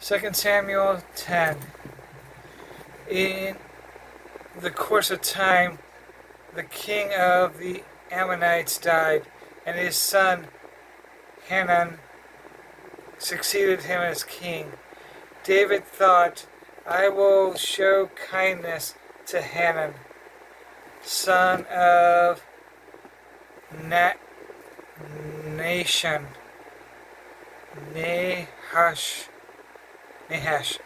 2 Samuel 10. In the course of time, the king of the Ammonites died, and his son Hanun succeeded him as king. David thought, I will show kindness to Hanun, son of Nahshon, Nahash,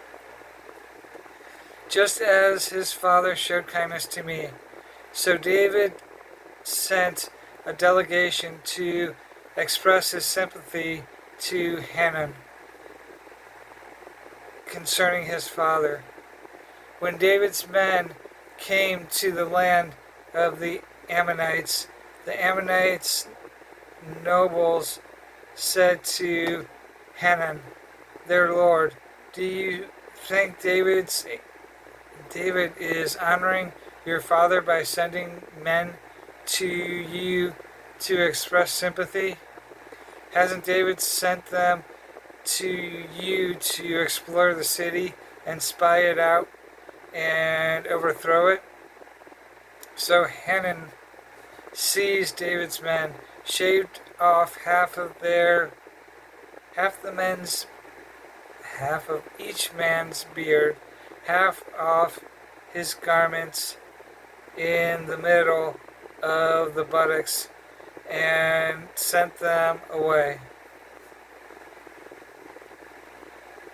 just as his father showed kindness to me. So David sent a delegation to express his sympathy to Hanun concerning his father. When David's men came to the land of the Ammonites nobles said to Hanun, their lord, do you think David is honoring your father by sending men to you to express sympathy? Hasn't David sent them to you to explore the city and spy it out and overthrow it? So Hanun seized David's men, shaved off half of each man's beard, half off his garments in the middle of the buttocks, and sent them away.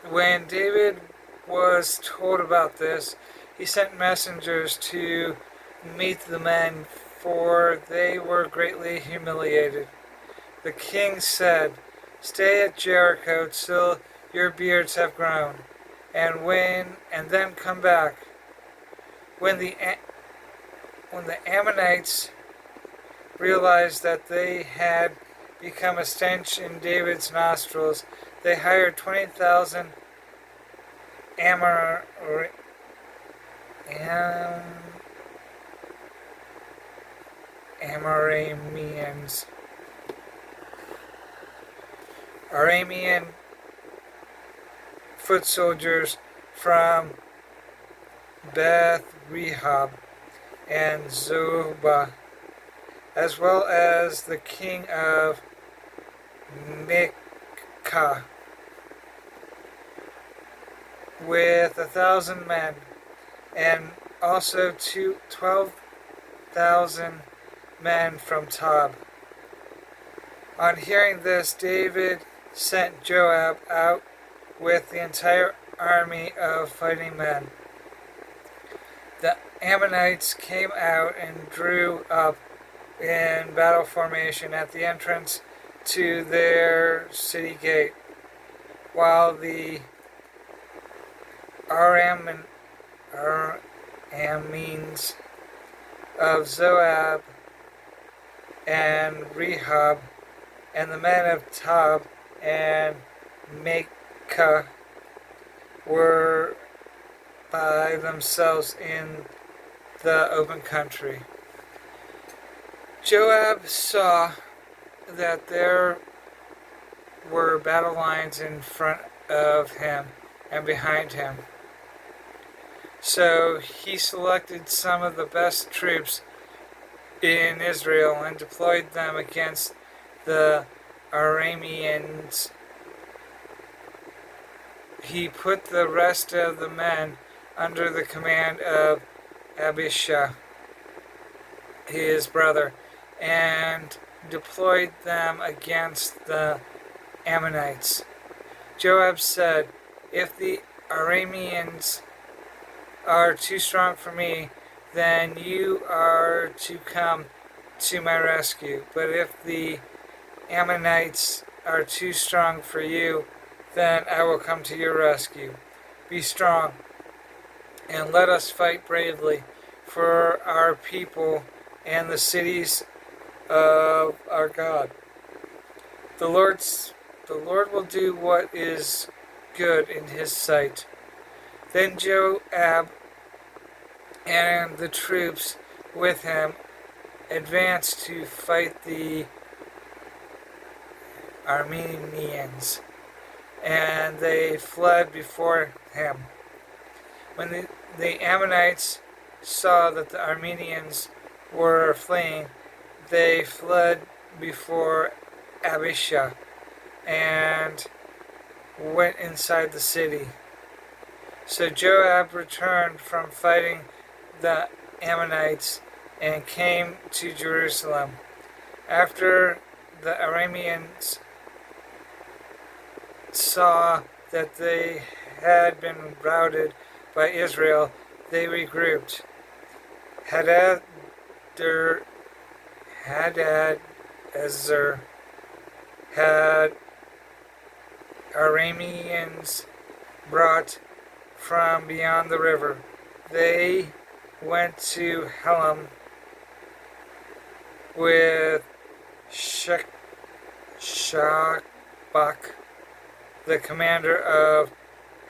When David was told about this, he sent messengers to meet the men, for they were greatly humiliated. The king said, stay at Jericho till your beards have grown, and then come back. When the Ammonites realized that they had become a stench in David's nostrils, they hired 20,000 Aramean foot soldiers from Beth Rehob and Zobah, as well as the king of Maacah, with 1,000 men, and also 12,000 men from Tob. On hearing this, David sent Joab out with the entire army of fighting men. The Ammonites came out and drew up in battle formation at the entrance to their city gate, while the Arameans of Zoab and Rehob and the men of Tob and Maacah were by themselves in the open country. Joab saw that there were battle lines in front of him and behind him. So he selected some of the best troops in Israel and deployed them against the Arameans. He put the rest of the men under the command of Abishai, his brother, and deployed them against the Ammonites. Joab said, if the Arameans are too strong for me, then you are to come to my rescue. But if the Ammonites are too strong for you, then I will come to your rescue. Be strong, and let us fight bravely for our people and the cities of our God. The Lord will do what is good in his sight. Then Joab and the troops with him advanced to fight the Arameans. and they fled before him. When the Ammonites saw that the Arameans were fleeing, they fled before Abishai and went inside the city. So Joab returned from fighting the Ammonites and came to Jerusalem. After the Arameans saw that they had been routed by Israel, they regrouped. Hadadezer had Arameans brought from beyond the river. They went to Helam with Shachbak, the commander of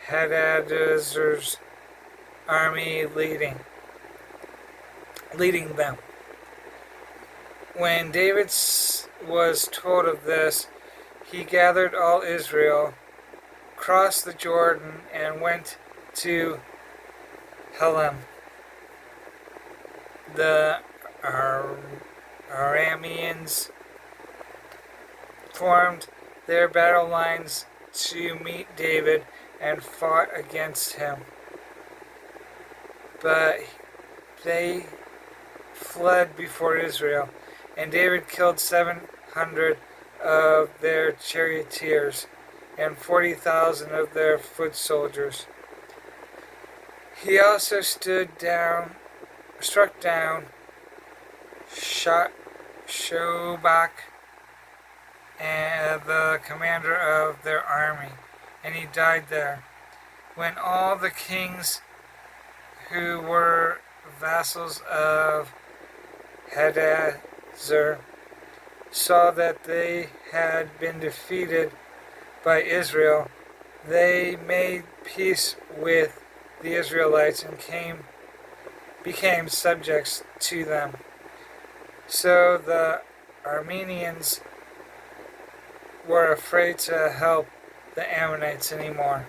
Hadadezer's army, leading them. When David was told of this, he gathered all Israel, crossed the Jordan, and went to Helam. The Arameans formed their battle lines to meet David and fought against him. But they fled before Israel, and David killed 700 of their charioteers and 40,000 of their foot soldiers. He also struck down Shobak, and the commander of their army, and he died there. When all the kings who were vassals of Hadadezer saw that they had been defeated by Israel, they made peace with the Israelites and became subjects to them. So the Arameans were afraid to help the Ammonites anymore.